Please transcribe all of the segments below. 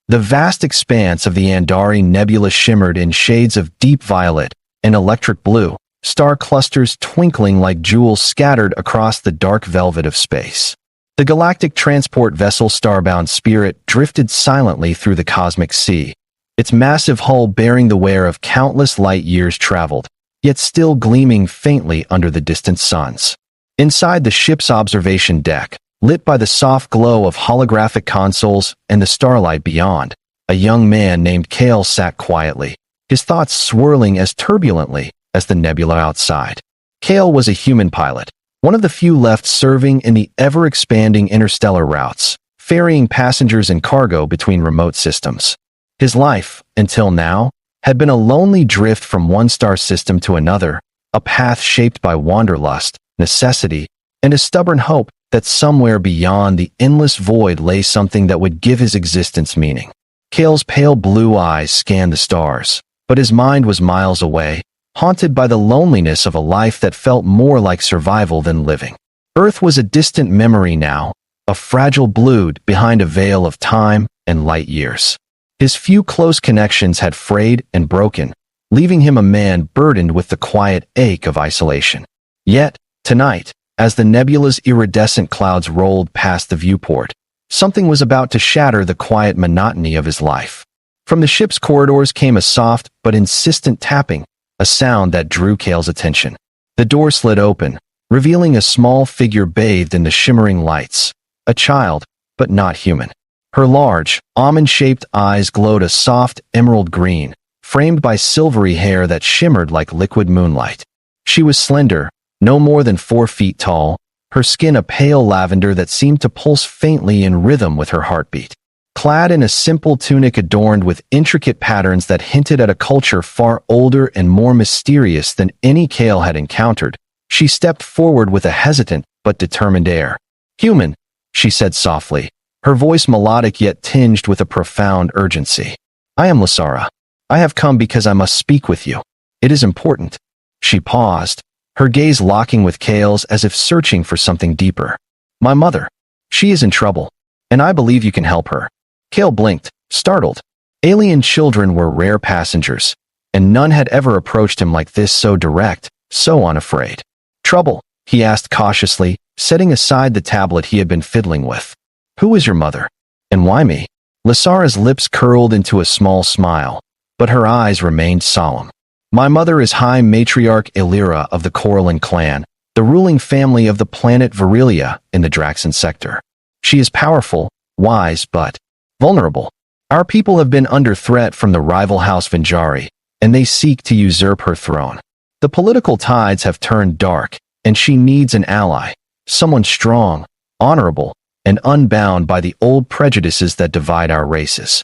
The vast expanse of the Andari Nebula shimmered in shades of deep violet and electric blue, star clusters twinkling like jewels scattered across the dark velvet of space. The galactic transport vessel Starbound Spirit drifted silently through the cosmic sea, its massive hull bearing the wear of countless light years traveled, yet still gleaming faintly under the distant suns. Inside the ship's observation deck, lit by the soft glow of holographic consoles and the starlight beyond, a young man named Kale sat quietly, his thoughts swirling as turbulently as the nebula outside. Kale was a human pilot, one of the few left serving in the ever-expanding interstellar routes, ferrying passengers and cargo between remote systems. His life, until now, had been a lonely drift from one star system to another, a path shaped by wanderlust, necessity, and a stubborn hope that somewhere beyond the endless void lay something that would give his existence meaning. Kale's pale blue eyes scanned the stars, but his mind was miles away, haunted by the loneliness of a life that felt more like survival than living. Earth was a distant memory now, a fragile blood behind a veil of time and light years. His few close connections had frayed and broken, leaving him a man burdened with the quiet ache of isolation. Yet, tonight, as the nebula's iridescent clouds rolled past the viewport, something was about to shatter the quiet monotony of his life. From the ship's corridors came a soft but insistent tapping, a sound that drew Kale's attention. The door slid open, revealing a small figure bathed in the shimmering lights, a child, but not human. Her large, almond-shaped eyes glowed a soft emerald green, framed by silvery hair that shimmered like liquid moonlight. She was slender, no more than 4 feet tall, her skin a pale lavender that seemed to pulse faintly in rhythm with her heartbeat. Clad in a simple tunic adorned with intricate patterns that hinted at a culture far older and more mysterious than any Kale had encountered, she stepped forward with a hesitant but determined air. "Human," she said softly, her voice melodic yet tinged with a profound urgency. "I am Lasara. I have come because I must speak with you. It is important." She paused, her gaze locking with Kale's as if searching for something deeper. "My mother. She is in trouble, and I believe you can help her." Kale blinked, startled. Alien children were rare passengers, and none had ever approached him like this, so direct, so unafraid. "Trouble?" he asked cautiously, setting aside the tablet he had been fiddling with. "Who is your mother? And why me?" Lasara's lips curled into a small smile, but her eyes remained solemn. "My mother is High Matriarch Illyra of the Coralline clan, the ruling family of the planet Virilia in the Draxan sector. She is powerful, wise, but vulnerable. Our people have been under threat from the rival house Vinjari, and they seek to usurp her throne. The political tides have turned dark, and she needs an ally, someone strong, honorable, and unbound by the old prejudices that divide our races."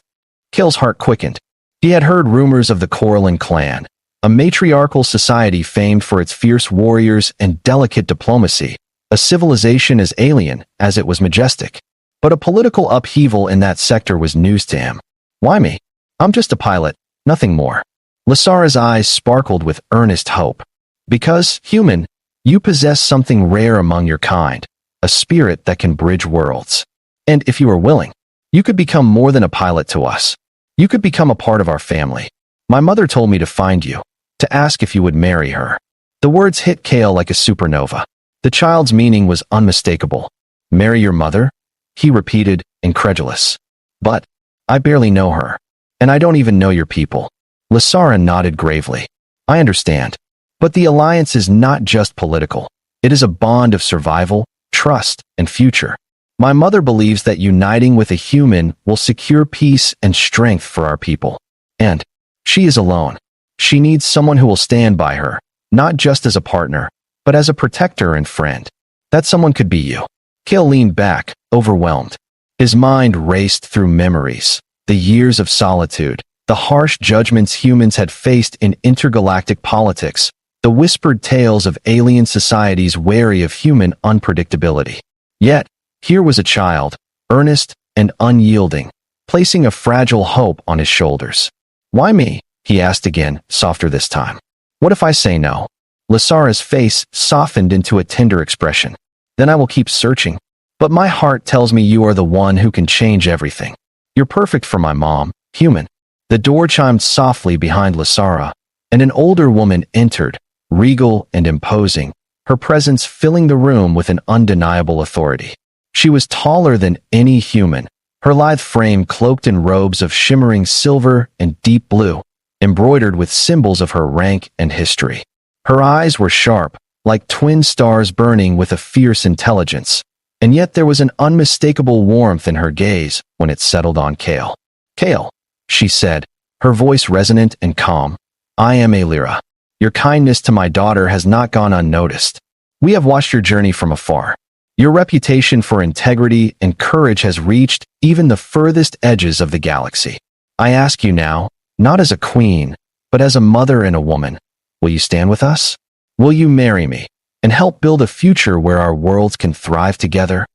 Kale's heart quickened. He had heard rumors of the Coralline clan, a matriarchal society famed for its fierce warriors and delicate diplomacy, a civilization as alien as it was majestic. But a political upheaval in that sector was news to him. "Why me? I'm just a pilot, nothing more." Lasara's eyes sparkled with earnest hope. "Because, human, you possess something rare among your kind, a spirit that can bridge worlds. And if you are willing, you could become more than a pilot to us. You could become a part of our family. My mother told me to find you, to ask if you would marry her." The words hit Kale like a supernova. The child's meaning was unmistakable. "Marry your mother?" he repeated, incredulous. "But I barely know her, and I don't even know your people." Lasara nodded gravely. "I understand. But the alliance is not just political. It is a bond of survival, trust, and future. My mother believes that uniting with a human will secure peace and strength for our people. And she is alone. She needs someone who will stand by her, not just as a partner, but as a protector and friend. That someone could be you." Kale leaned back, overwhelmed. His mind raced through memories, the years of solitude, the harsh judgments humans had faced in intergalactic politics, the whispered tales of alien societies wary of human unpredictability. Yet, here was a child, earnest and unyielding, placing a fragile hope on his shoulders. "Why me?" he asked again, softer this time. "What if I say no?" Lasara's face softened into a tender expression. "Then I will keep searching. But my heart tells me you are the one who can change everything." You're perfect for my mom, human. The door chimed softly behind Lasara, and an older woman entered, regal and imposing, her presence filling the room with an undeniable authority. She was taller than any human, her lithe frame cloaked in robes of shimmering silver and deep blue, embroidered with symbols of her rank and history. Her eyes were sharp, like twin stars burning with a fierce intelligence, and yet there was an unmistakable warmth in her gaze when it settled on Kale. "Kale," she said, her voice resonant and calm, "I am Alira. Your kindness to my daughter has not gone unnoticed. We have watched your journey from afar. Your reputation for integrity and courage has reached even the furthest edges of the galaxy. I ask you now, not as a queen, but as a mother and a woman, will you stand with us? Will you marry me and help build a future where our worlds can thrive together?"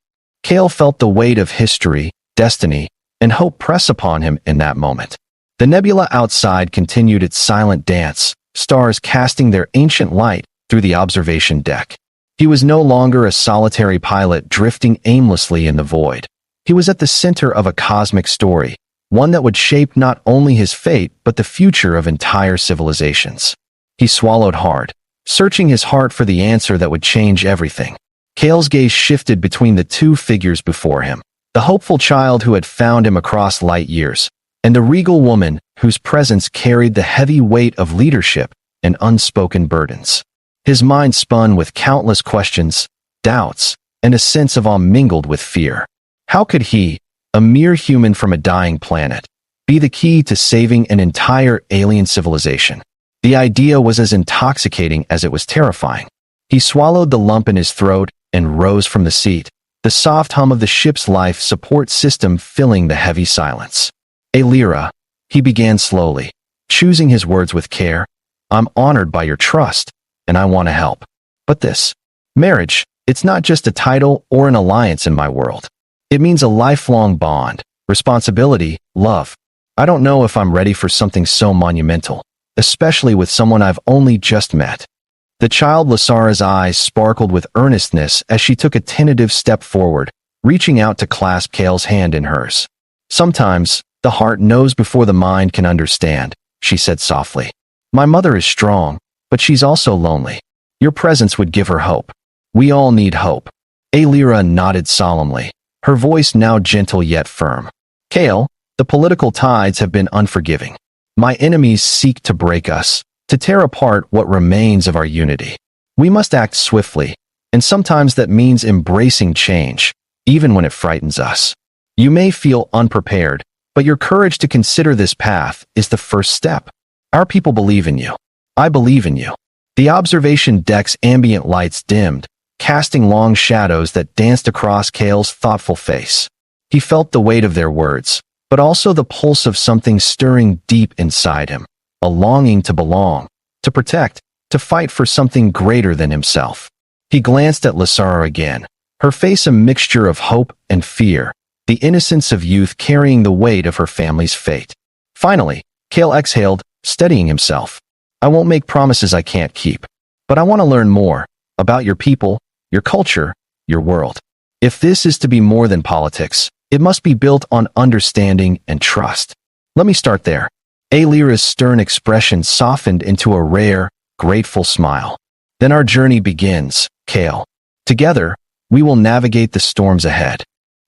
Kale felt the weight of history, destiny, and hope press upon him in that moment. The nebula outside continued its silent dance, stars casting their ancient light through the observation deck. He was no longer a solitary pilot drifting aimlessly in the void. He was at the center of a cosmic story, one that would shape not only his fate but the future of entire civilizations. He swallowed hard, searching his heart for the answer that would change everything. Kale's gaze shifted between the two figures before him, the hopeful child who had found him across light years, and the regal woman whose presence carried the heavy weight of leadership and unspoken burdens. His mind spun with countless questions, doubts, and a sense of awe mingled with fear. How could he, a mere human from a dying planet, be the key to saving an entire alien civilization? The idea was as intoxicating as it was terrifying. He swallowed the lump in his throat and rose from the seat, the soft hum of the ship's life support system filling the heavy silence. "Alira," he began slowly, choosing his words with care, "I'm honored by your trust, and I want to help. But this marriage, it's not just a title or an alliance in my world. It means a lifelong bond, responsibility, love. I don't know if I'm ready for something so monumental, especially with someone I've only just met." The child Lasara's eyes sparkled with earnestness as she took a tentative step forward, reaching out to clasp Kale's hand in hers. "Sometimes, the heart knows before the mind can understand," she said softly. "My mother is strong, but she's also lonely. Your presence would give her hope. We all need hope." Alira nodded solemnly, her voice now gentle yet firm. "Kale, the political tides have been unforgiving. My enemies seek to break us, to tear apart what remains of our unity. We must act swiftly, and sometimes that means embracing change, even when it frightens us. You may feel unprepared, but your courage to consider this path is the first step. Our people believe in you. I believe in you." The observation deck's ambient lights dimmed, casting long shadows that danced across Kale's thoughtful face. He felt the weight of their words, but also the pulse of something stirring deep inside him, a longing to belong, to protect, to fight for something greater than himself. He glanced at Lasara again, her face a mixture of hope and fear, the innocence of youth carrying the weight of her family's fate. Finally, Kale exhaled, steadying himself. "I won't make promises I can't keep, but I want to learn more about your people, your culture, your world. If this is to be more than politics, it must be built on understanding and trust. Let me start there." Alira's stern expression softened into a rare, grateful smile. "Then our journey begins, Kale. Together, we will navigate the storms ahead."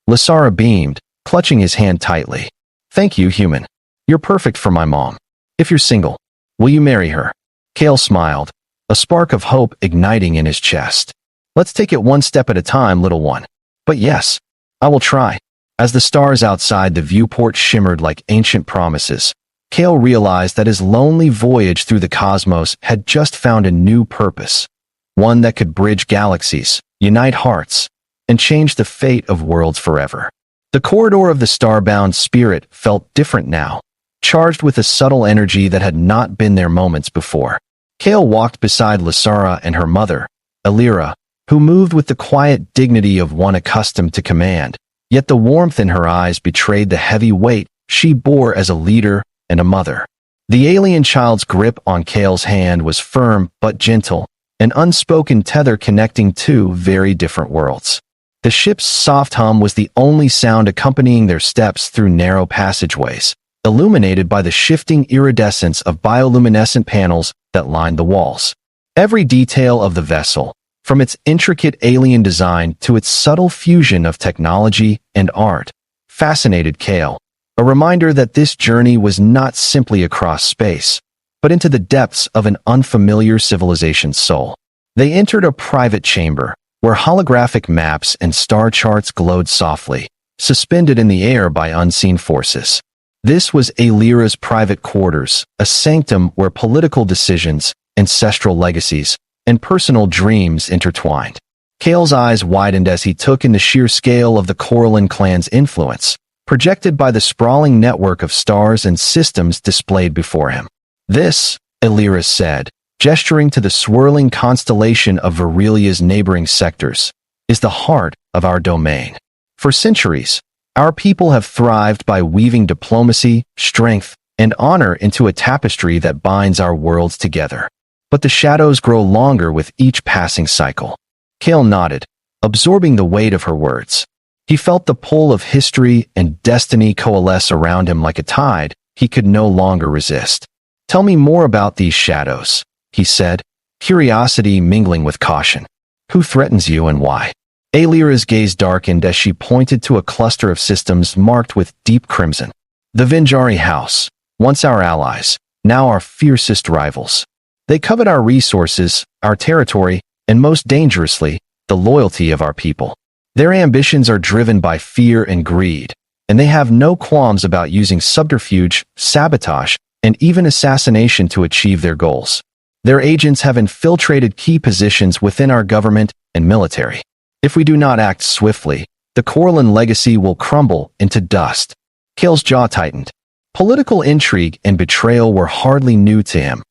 Lasara beamed, clutching his hand tightly. "Thank you, human. You're perfect for my mom. If you're single, will you marry her?" Kale smiled, a spark of hope igniting in his chest. "Let's take it one step at a time, little one. But yes, I will try." As the stars outside the viewport shimmered like ancient promises, Kale realized that his lonely voyage through the cosmos had just found a new purpose, one that could bridge galaxies, unite hearts, and change the fate of worlds forever. The corridor of the starbound spirit felt different now, charged with a subtle energy that had not been there moments before. Kale walked beside Lasara and her mother, Alira, who moved with the quiet dignity of one accustomed to command, yet the warmth in her eyes betrayed the heavy weight she bore as a leader and a mother. The alien child's grip on Kale's hand was firm but gentle, an unspoken tether connecting two very different worlds. The ship's soft hum was the only sound accompanying their steps through narrow passageways, illuminated by the shifting iridescence of bioluminescent panels that lined the walls. Every detail of the vessel, from its intricate alien design to its subtle fusion of technology and art, fascinated Cale, a reminder that this journey was not simply across space, but into the depths of an unfamiliar civilization's soul. They entered a private chamber, where holographic maps and star charts glowed softly, suspended in the air by unseen forces. This was Alira's private quarters, a sanctum where political decisions, ancestral legacies, and personal dreams intertwined. Cale's eyes widened as he took in the sheer scale of the Coralline clan's influence, projected by the sprawling network of stars and systems displayed before him. This, Alira said, gesturing to the swirling constellation of Virelia's neighboring sectors, is the heart of our domain. For centuries, our people have thrived by weaving diplomacy, strength, and honor into a tapestry that binds our worlds together. But the shadows grow longer with each passing cycle. Cale nodded, absorbing the weight of her words. He felt the pull of history and destiny coalesce around him like a tide he could no longer resist. "Tell me more about these shadows," he said, curiosity mingling with caution. "Who threatens you and why?" Alira's gaze darkened as she pointed to a cluster of systems marked with deep crimson. "The Venjari House, once our allies, now our fiercest rivals. They covet our resources, our territory, and most dangerously, the loyalty of our people. Their ambitions are driven by fear and greed, and they have no qualms about using subterfuge, sabotage, and even assassination to achieve their goals. Their agents have infiltrated key positions within our government and military. If we do not act swiftly, the Coralline legacy will crumble into dust." Cale's jaw tightened. Political intrigue and betrayal were hardly new to him.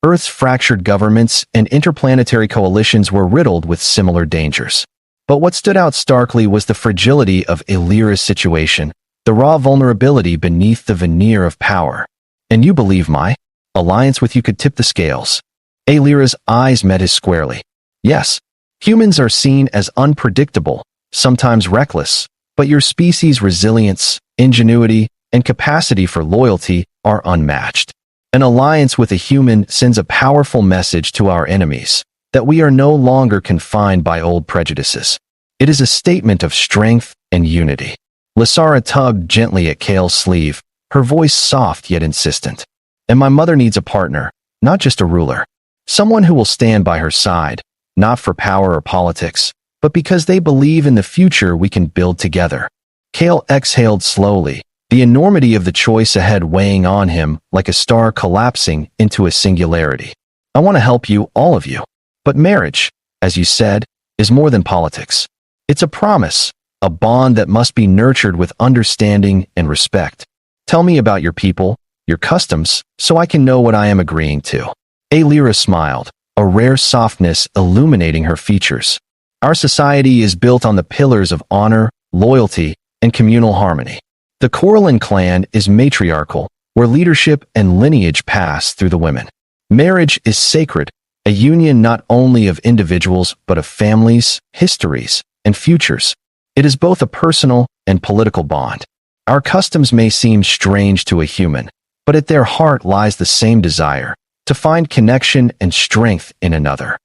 Earth's fractured governments and interplanetary coalitions were riddled with similar dangers. But what stood out starkly was the fragility of Alira's situation, the raw vulnerability beneath the veneer of power. "And you believe my alliance with you could tip the scales?" Alira's eyes met his squarely. "Yes. Humans are seen as unpredictable, sometimes reckless, but your species' resilience, ingenuity, and capacity for loyalty are unmatched. An alliance with a human sends a powerful message to our enemies that we are no longer confined by old prejudices. It is a statement of strength and unity." Lysara tugged gently at Cale's sleeve, her voice soft yet insistent. "And my mother needs a partner, not just a ruler. Someone who will stand by her side, not for power or politics, but because they believe in the future we can build together." Cale exhaled slowly, the enormity of the choice ahead weighing on him like a star collapsing into a singularity. "I want to help you, all of you. But marriage, as you said, is more than politics. It's a promise, a bond that must be nurtured with understanding and respect. Tell me about your people, your customs, so I can know what I am agreeing to." Alira smiled, a rare softness illuminating her features. "Our society is built on the pillars of honor, loyalty, and communal harmony. The Coralline clan is matriarchal, where leadership and lineage pass through the women. Marriage is sacred, a union not only of individuals but of families, histories, and futures. It is both a personal and political bond. Our customs may seem strange to a human, but at their heart lies the same desire, to find connection and strength in another."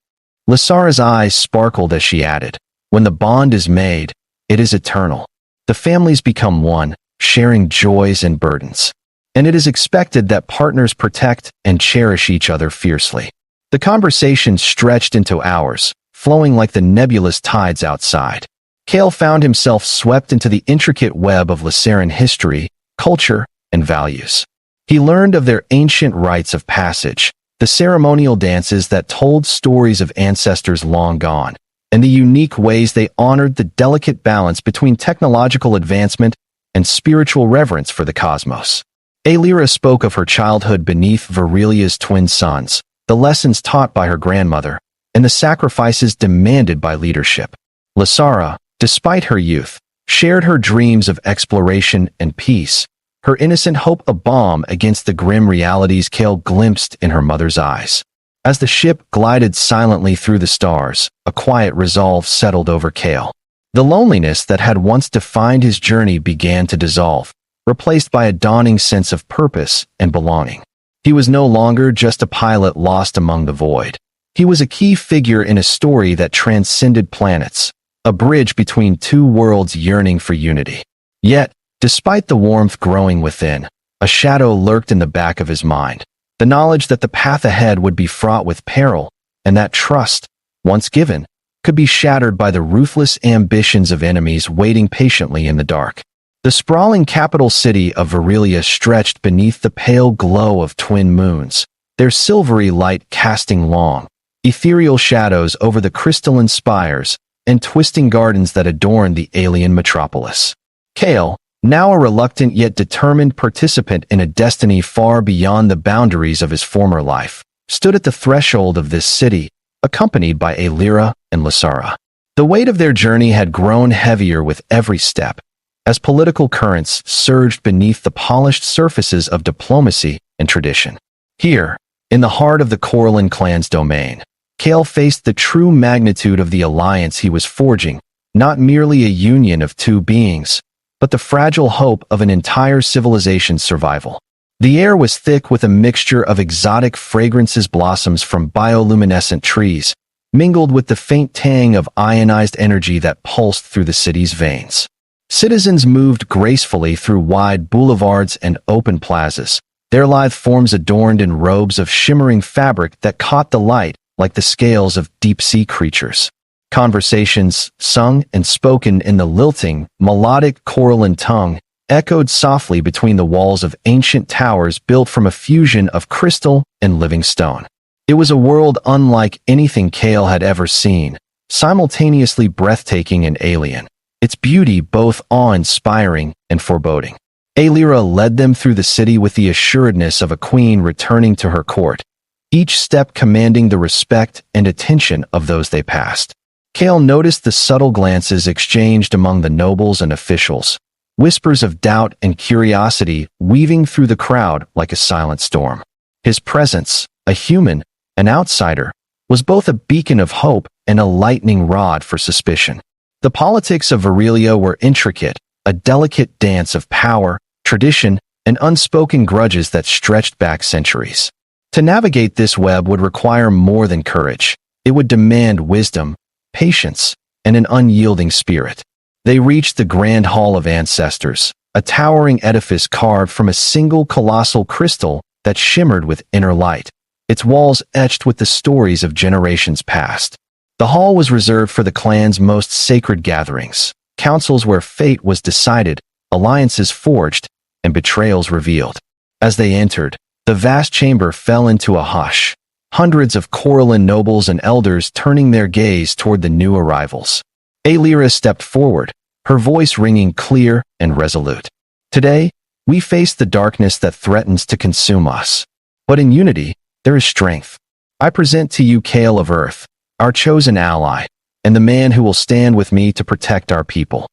Lysara's eyes sparkled as she added, "When the bond is made, it is eternal. The families become one, sharing joys and burdens. And it is expected that partners protect and cherish each other fiercely." The conversation stretched into hours, flowing like the nebulous tides outside. Cale found himself swept into the intricate web of Lysaran history, culture, and values. He learned of their ancient rites of passage, the ceremonial dances that told stories of ancestors long gone, and the unique ways they honored the delicate balance between technological advancement and spiritual reverence for the cosmos. Alira spoke of her childhood beneath Virelia's twin sons, the lessons taught by her grandmother, and the sacrifices demanded by leadership. Lysara, despite her youth, shared her dreams of exploration and peace, her innocent hope a balm against the grim realities Cale glimpsed in her mother's eyes. As the ship glided silently through the stars, a quiet resolve settled over Cale. The loneliness that had once defined his journey began to dissolve, replaced by a dawning sense of purpose and belonging. He was no longer just a pilot lost among the void. He was a key figure in a story that transcended planets, a bridge between two worlds yearning for unity. Yet, despite the warmth growing within, a shadow lurked in the back of his mind, the knowledge that the path ahead would be fraught with peril, and that trust, once given, could be shattered by the ruthless ambitions of enemies waiting patiently in the dark. The sprawling capital city of Varelia stretched beneath the pale glow of twin moons, their silvery light casting long, ethereal shadows over the crystalline spires and twisting gardens that adorned the alien metropolis. Kale, now a reluctant yet determined participant in a destiny far beyond the boundaries of his former life, stood at the threshold of this city, accompanied by Alira and Lasara. The weight of their journey had grown heavier with every step, as political currents surged beneath the polished surfaces of diplomacy and tradition. Here, in the heart of the Coralline clan's domain, Kale faced the true magnitude of the alliance he was forging, not merely a union of two beings, but the fragile hope of an entire civilization's survival. The air was thick with a mixture of exotic fragrances, blossoms from bioluminescent trees, mingled with the faint tang of ionized energy that pulsed through the city's veins. Citizens moved gracefully through wide boulevards and open plazas, their lithe forms adorned in robes of shimmering fabric that caught the light like the scales of deep-sea creatures. Conversations, sung and spoken in the lilting, melodic Coralline tongue, echoed softly between the walls of ancient towers built from a fusion of crystal and living stone. It was a world unlike anything Kale had ever seen, simultaneously breathtaking and alien, its beauty both awe-inspiring and foreboding. Alira led them through the city with the assuredness of a queen returning to her court, each step commanding the respect and attention of those they passed. Kale noticed the subtle glances exchanged among the nobles and officials, whispers of doubt and curiosity weaving through the crowd like a silent storm. His presence, a human, an outsider, was both a beacon of hope and a lightning rod for suspicion. The politics of Varelia were intricate, a delicate dance of power, tradition, and unspoken grudges that stretched back centuries. To navigate this web would require more than courage. It would demand wisdom, patience, and an unyielding spirit. They reached the Grand Hall of Ancestors, a towering edifice carved from a single colossal crystal that shimmered with inner light, its walls etched with the stories of generations past. The hall was reserved for the clan's most sacred gatherings, councils where fate was decided, alliances forged, and betrayals revealed. As they entered, the vast chamber fell into a hush, hundreds of Coralline nobles and elders turning their gaze toward the new arrivals. Alira stepped forward, her voice ringing clear and resolute. Today, we face the darkness that threatens to consume us. But in unity, there is strength. I present to you Kale of Earth, our chosen ally, and the man who will stand with me to protect our people.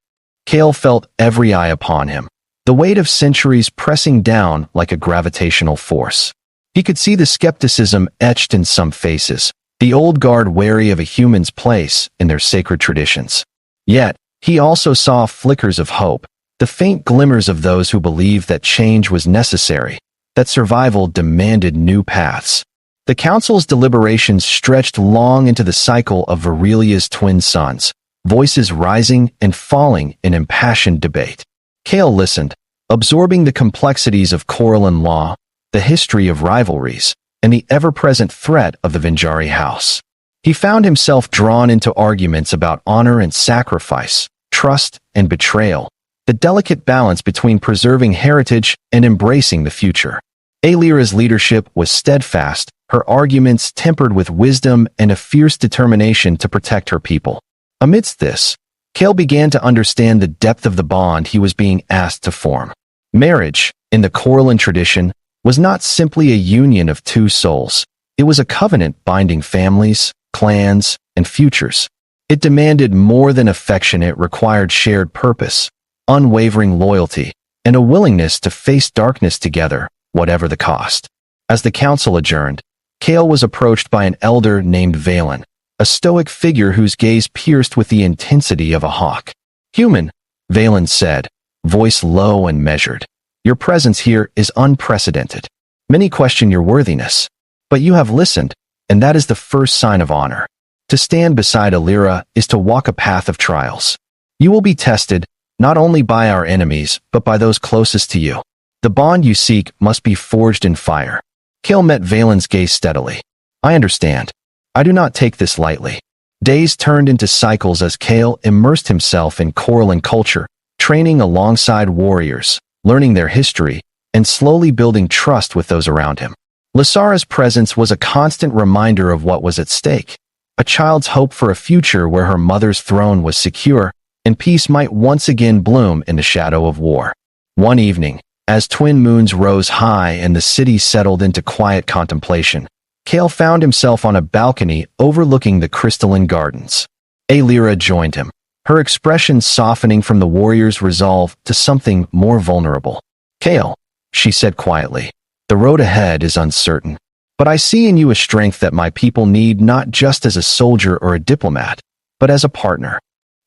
Kale felt every eye upon him, the weight of centuries pressing down like a gravitational force. He could see the skepticism etched in some faces, the old guard wary of a human's place in their sacred traditions. Yet, he also saw flickers of hope, the faint glimmers of those who believed that change was necessary, that survival demanded new paths. The council's deliberations stretched long into the cycle of Varelia's twin sons, voices rising and falling in impassioned debate. Kale listened, absorbing the complexities of Coralline law, the history of rivalries, and the ever-present threat of the Venjari house. He found himself drawn into arguments about honor and sacrifice, trust and betrayal, the delicate balance between preserving heritage and embracing the future. Alira's leadership was steadfast, her arguments tempered with wisdom and a fierce determination to protect her people. Amidst this, Kale began to understand the depth of the bond he was being asked to form. Marriage, in the Coralline tradition, was not simply a union of two souls. It was a covenant binding families, clans, and futures. It demanded more than affection. It required shared purpose, unwavering loyalty, and a willingness to face darkness together, whatever the cost. As the council adjourned, Kale was approached by an elder named Valen, a stoic figure whose gaze pierced with the intensity of a hawk. "Human," Valen said, voice low and measured. "Your presence here is unprecedented. Many question your worthiness, but you have listened, and that is the first sign of honor. To stand beside Alira is to walk a path of trials. You will be tested, not only by our enemies, but by those closest to you. The bond you seek must be forged in fire." Kale met Valen's gaze steadily. "I understand. I do not take this lightly." Days turned into cycles as Kale immersed himself in Coralline culture, training alongside warriors, learning their history, and slowly building trust with those around him. Lysara's presence was a constant reminder of what was at stake, a child's hope for a future where her mother's throne was secure and peace might once again bloom in the shadow of war. One evening, as twin moons rose high and the city settled into quiet contemplation, Kale found himself on a balcony overlooking the crystalline gardens. Alira joined him, her expression softening from the warrior's resolve to something more vulnerable. "Kale," she said quietly, "the road ahead is uncertain, but I see in you a strength that my people need not just as a soldier or a diplomat, but as a partner."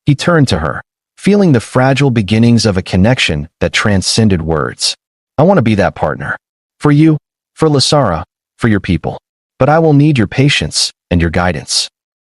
He turned to her, feeling the fragile beginnings of a connection that transcended words. "I want to be that partner. For you, for Lysara, for your people. But I will need your patience and your guidance."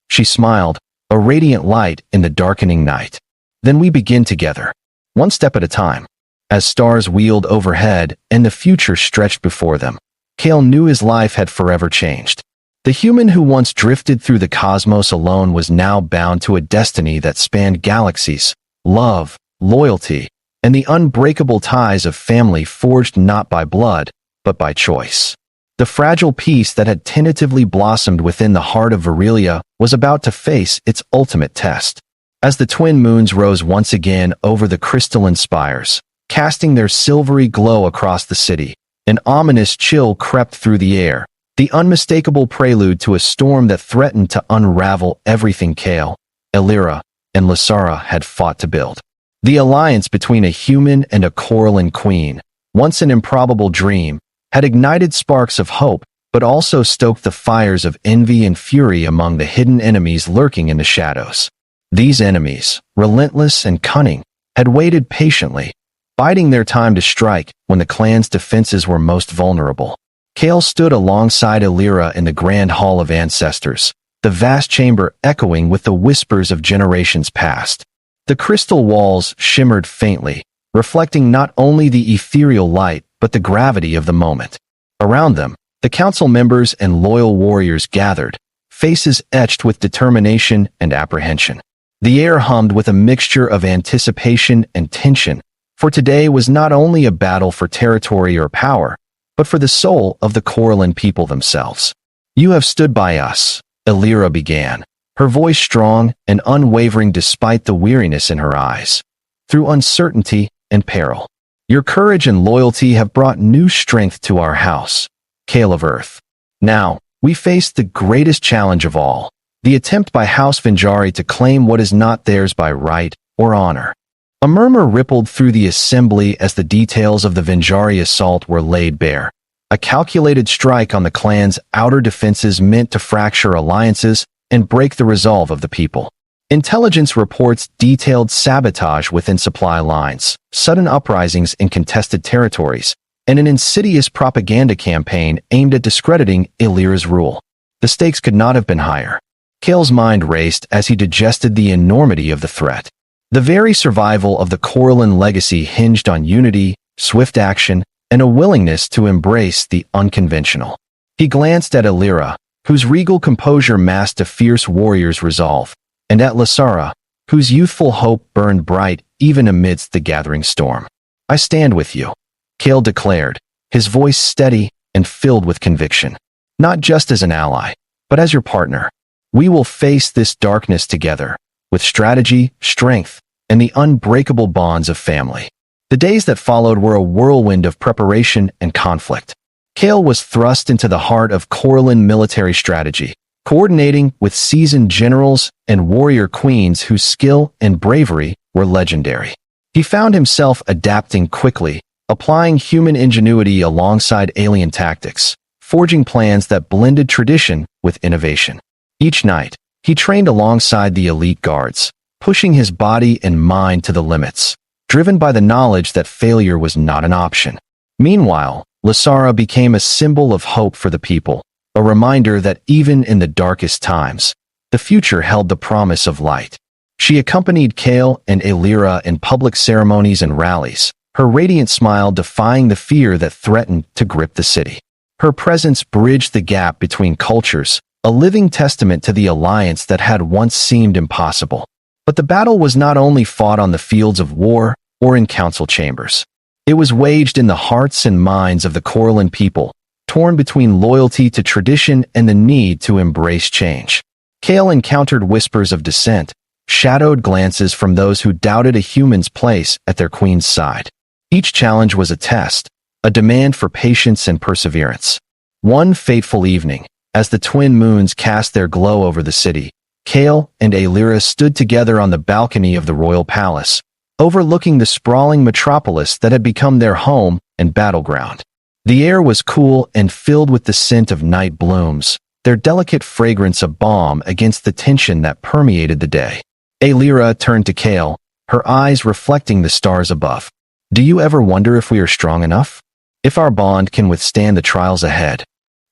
She smiled, a radiant light in the darkening night. "Then we begin together, one step at a time." As stars wheeled overhead and the future stretched before them, Kale knew his life had forever changed. The human who once drifted through the cosmos alone was now bound to a destiny that spanned galaxies, love, loyalty, and the unbreakable ties of family forged not by blood, but by choice. The fragile peace that had tentatively blossomed within the heart of Virelia was about to face its ultimate test. As the twin moons rose once again over the crystalline spires, casting their silvery glow across the city, an ominous chill crept through the air, the unmistakable prelude to a storm that threatened to unravel everything Kale, Alira, and Lysara had fought to build. The alliance between a human and a Coralline queen, once an improbable dream, had ignited sparks of hope, but also stoked the fires of envy and fury among the hidden enemies lurking in the shadows. These enemies, relentless and cunning, had waited patiently, biding their time to strike when the clan's defenses were most vulnerable. Kale stood alongside Alira in the Grand Hall of Ancestors, the vast chamber echoing with the whispers of generations past. The crystal walls shimmered faintly, reflecting not only the ethereal light but the gravity of the moment. Around them, the council members and loyal warriors gathered, faces etched with determination and apprehension. The air hummed with a mixture of anticipation and tension, for today was not only a battle for territory or power, but for the soul of the Coralline people themselves. "You have stood by us," Alira began, her voice strong and unwavering despite the weariness in her eyes. "Through uncertainty and peril, your courage and loyalty have brought new strength to our house, Kale of Earth. Now, we face the greatest challenge of all, the attempt by House Venjari to claim what is not theirs by right or honor." A murmur rippled through the assembly as the details of the Venjari assault were laid bare. A calculated strike on the clan's outer defenses meant to fracture alliances and break the resolve of the people. Intelligence reports detailed sabotage within supply lines, sudden uprisings in contested territories, and an insidious propaganda campaign aimed at discrediting Alira's rule. The stakes could not have been higher. Kale's mind raced as he digested the enormity of the threat. The very survival of the Coralline legacy hinged on unity, swift action, and a willingness to embrace the unconventional. He glanced at Alira, whose regal composure masked a fierce warrior's resolve, and at Lysara, whose youthful hope burned bright even amidst the gathering storm. "I stand with you," Kale declared, his voice steady and filled with conviction. "Not just as an ally, but as your partner. We will face this darkness together, with strategy, strength, and the unbreakable bonds of family." The days that followed were a whirlwind of preparation and conflict. Kale was thrust into the heart of Coralline military strategy, coordinating with seasoned generals and warrior queens whose skill and bravery were legendary. He found himself adapting quickly, applying human ingenuity alongside alien tactics, forging plans that blended tradition with innovation. Each night, He trained alongside the elite guards, pushing his body and mind to the limits, driven by the knowledge that failure was not an option. Meanwhile, Lasara became a symbol of hope for the people, a reminder that even in the darkest times, the future held the promise of light. She accompanied Kale and Alira in public ceremonies and rallies, her radiant smile defying the fear that threatened to grip the city. Her presence bridged the gap between cultures, a living testament to the alliance that had once seemed impossible. But the battle was not only fought on the fields of war or in council chambers. It was waged in the hearts and minds of the Coralline people, torn between loyalty to tradition and the need to embrace change. Kale encountered whispers of dissent, shadowed glances from those who doubted a human's place at their queen's side. Each challenge was a test, a demand for patience and perseverance. One fateful evening, as the twin moons cast their glow over the city, Kale and Alira stood together on the balcony of the royal palace, overlooking the sprawling metropolis that had become their home and battleground. The air was cool and filled with the scent of night blooms, their delicate fragrance a balm against the tension that permeated the day. Alira turned to Kale, her eyes reflecting the stars above. "Do you ever wonder if we are strong enough? If our bond can withstand the trials ahead?"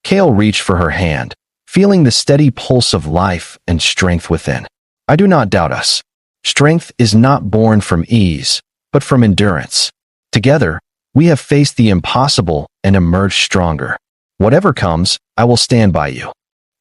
Kale reached for her hand, feeling the steady pulse of life and strength within. "I do not doubt us. Strength is not born from ease, but from endurance. Together, we have faced the impossible and emerged stronger. Whatever comes, I will stand by you."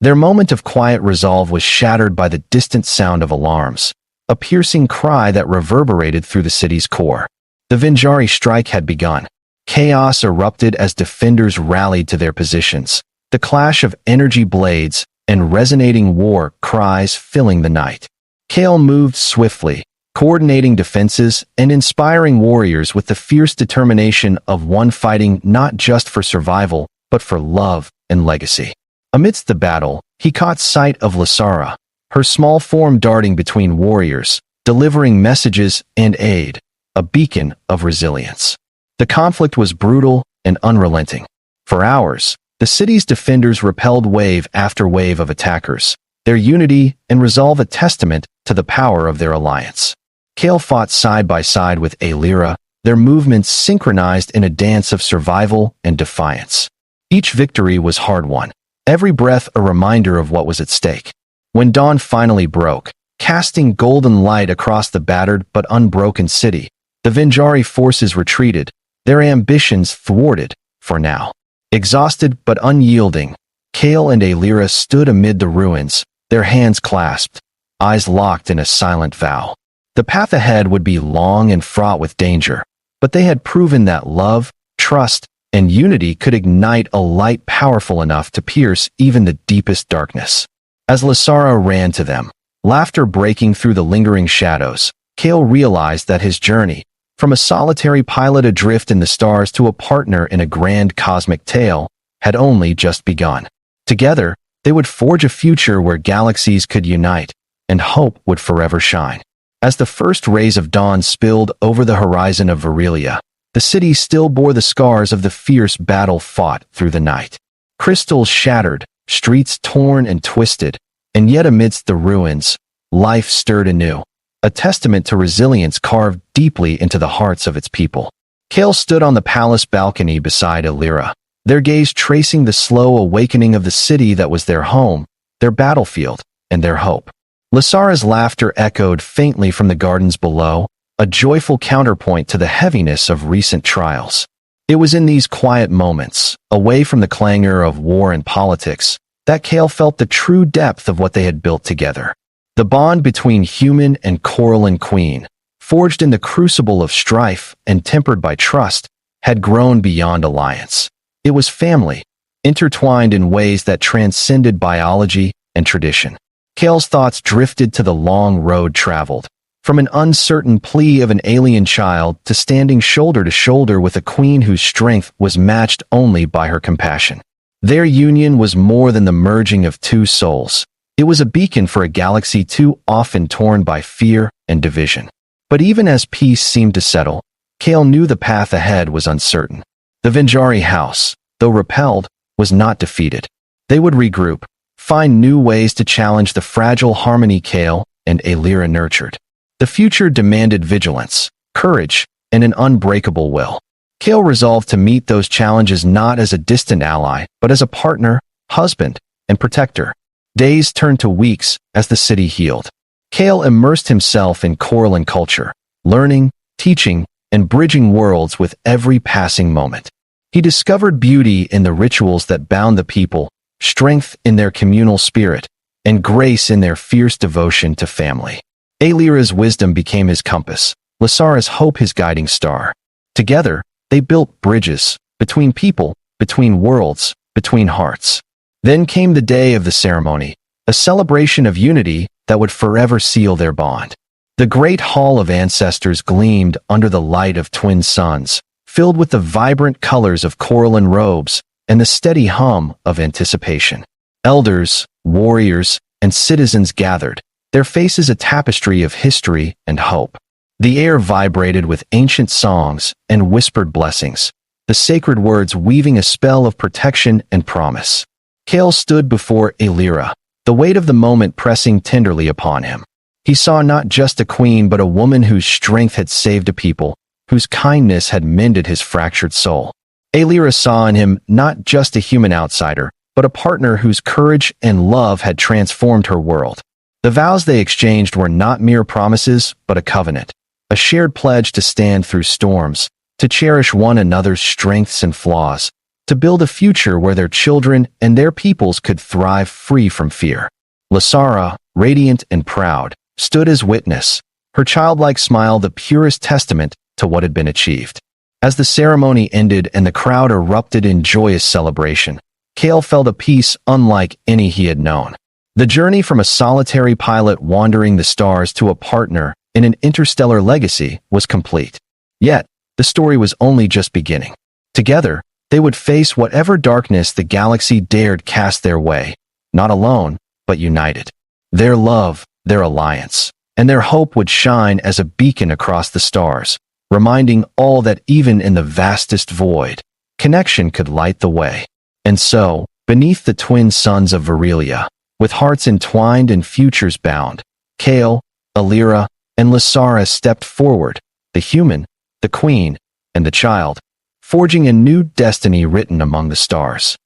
Their moment of quiet resolve was shattered by the distant sound of alarms, a piercing cry that reverberated through the city's core. The Vinjari strike had begun. Chaos erupted as defenders rallied to their positions, the clash of energy blades and resonating war cries filling the night. Kale moved swiftly, coordinating defenses and inspiring warriors with the fierce determination of one fighting not just for survival, but for love and legacy. Amidst the battle, he caught sight of Lasara, her small form darting between warriors, delivering messages and aid, a beacon of resilience. The conflict was brutal and unrelenting. For hours, the city's defenders repelled wave after wave of attackers, their unity and resolve a testament to the power of their alliance. Kale fought side by side with Alira, their movements synchronized in a dance of survival and defiance. Each victory was hard-won, every breath a reminder of what was at stake. When dawn finally broke, casting golden light across the battered but unbroken city, the Vinjari forces retreated, their ambitions thwarted, for now. Exhausted but unyielding, Kale and Alira stood amid the ruins, their hands clasped, eyes locked in a silent vow. The path ahead would be long and fraught with danger, but they had proven that love, trust, and unity could ignite a light powerful enough to pierce even the deepest darkness. As Lasara ran to them, laughter breaking through the lingering shadows, Kale realized that his journey, from a solitary pilot adrift in the stars to a partner in a grand cosmic tale, had only just begun. Together, they would forge a future where galaxies could unite, and hope would forever shine. As the first rays of dawn spilled over the horizon of Virelia, the city still bore the scars of the fierce battle fought through the night. Crystals shattered, streets torn and twisted, and yet amidst the ruins, life stirred anew, a testament to resilience carved deeply into the hearts of its people. Kale stood on the palace balcony beside Alira, their gaze tracing the slow awakening of the city that was their home, their battlefield, and their hope. Lasara's laughter echoed faintly from the gardens below, a joyful counterpoint to the heaviness of recent trials. It was in these quiet moments, away from the clangor of war and politics, that Kale felt the true depth of what they had built together. The bond between human and Coralline queen, forged in the crucible of strife and tempered by trust, had grown beyond alliance. It was family, intertwined in ways that transcended biology and tradition. Kale's thoughts drifted to the long road traveled, from an uncertain plea of an alien child to standing shoulder to shoulder with a queen whose strength was matched only by her compassion. Their union was more than the merging of two souls. It was a beacon for a galaxy too often torn by fear and division. But even as peace seemed to settle, Kale knew the path ahead was uncertain. The Vinjari house, though repelled, was not defeated. They would regroup, find new ways to challenge the fragile harmony Kale and Alira nurtured. The future demanded vigilance, courage, and an unbreakable will. Kale resolved to meet those challenges not as a distant ally, but as a partner, husband, and protector. Days turned to weeks as the city healed. Kale immersed himself in Coralline culture, learning, teaching, and bridging worlds with every passing moment. He discovered beauty in the rituals that bound the people, strength in their communal spirit, and grace in their fierce devotion to family. Alira's wisdom became his compass, Lasara's hope his guiding star. Together, they built bridges, between people, between worlds, between hearts. Then came the day of the ceremony, a celebration of unity that would forever seal their bond. The great hall of ancestors gleamed under the light of twin suns, filled with the vibrant colors of Coralline robes and the steady hum of anticipation. Elders, warriors, and citizens gathered, their faces a tapestry of history and hope. The air vibrated with ancient songs and whispered blessings, the sacred words weaving a spell of protection and promise. Kale stood before Alira, the weight of the moment pressing tenderly upon him. He saw not just a queen but a woman whose strength had saved a people, whose kindness had mended his fractured soul. Alira saw in him not just a human outsider, but a partner whose courage and love had transformed her world. The vows they exchanged were not mere promises, but a covenant, a shared pledge to stand through storms, to cherish one another's strengths and flaws, to build a future where their children and their peoples could thrive free from fear. Lasara, radiant and proud, stood as witness, her childlike smile the purest testament to what had been achieved. As the ceremony ended and the crowd erupted in joyous celebration, Kale felt a peace unlike any he had known. The journey from a solitary pilot wandering the stars to a partner in an interstellar legacy was complete. Yet, the story was only just beginning. Together, they would face whatever darkness the galaxy dared cast their way, not alone, but united. Their love, their alliance, and their hope would shine as a beacon across the stars, reminding all that even in the vastest void, connection could light the way. And so, beneath the twin suns of Virelia, with hearts entwined and futures bound, Kale, Alira, and Lasara stepped forward, the human, the queen, and the child, forging a new destiny written among the stars.